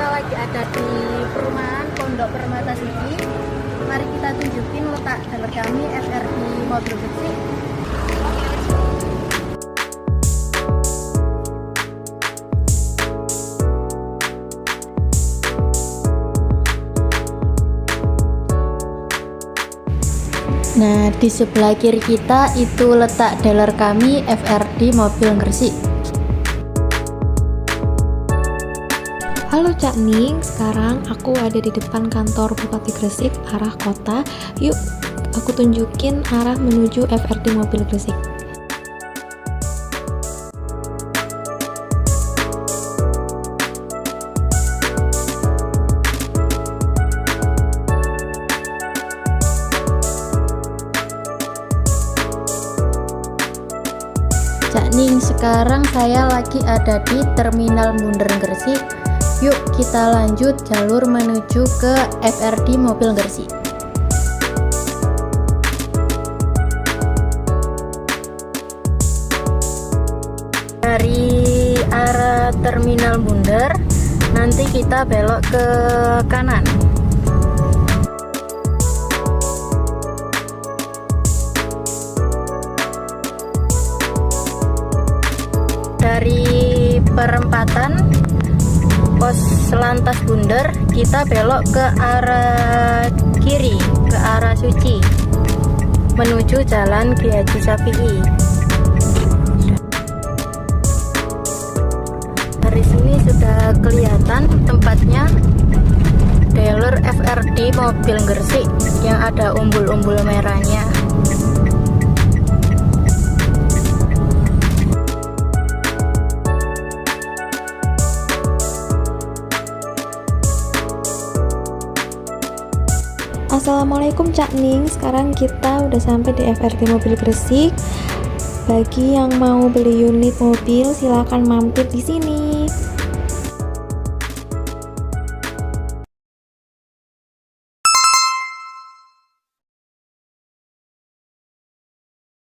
kita lagi ada di perumahan Pondok Permata City. Mari kita tunjukin letak dealer kami FRD Mobil Gresik. Nah, di sebelah kiri kita itu letak dealer kami FRD Mobil Gresik. Halo Cak Ning, sekarang aku ada di depan kantor Bupati Gresik arah kota. Yuk, aku tunjukin arah menuju FRD Mobil Gresik. Cak Ning, sekarang saya lagi ada di Terminal Bunder Gresik. Yuk kita lanjut jalur menuju ke FRD Mobil Gresik. Dari arah Terminal Bunder, nanti kita belok ke kanan. Dari perempatan pos lantas Bunder, kita belok ke arah kiri, ke arah Suci, menuju Jalan Ki Haji Safi'i. Dari sini sudah kelihatan tempatnya, dealer FRD Mobil Gresik yang ada umbul-umbul merahnya. Assalamualaikum Cak Ning, sekarang kita udah sampai di FRD Mobil Gresik. Bagi yang mau beli unit mobil, silakan mampir di sini.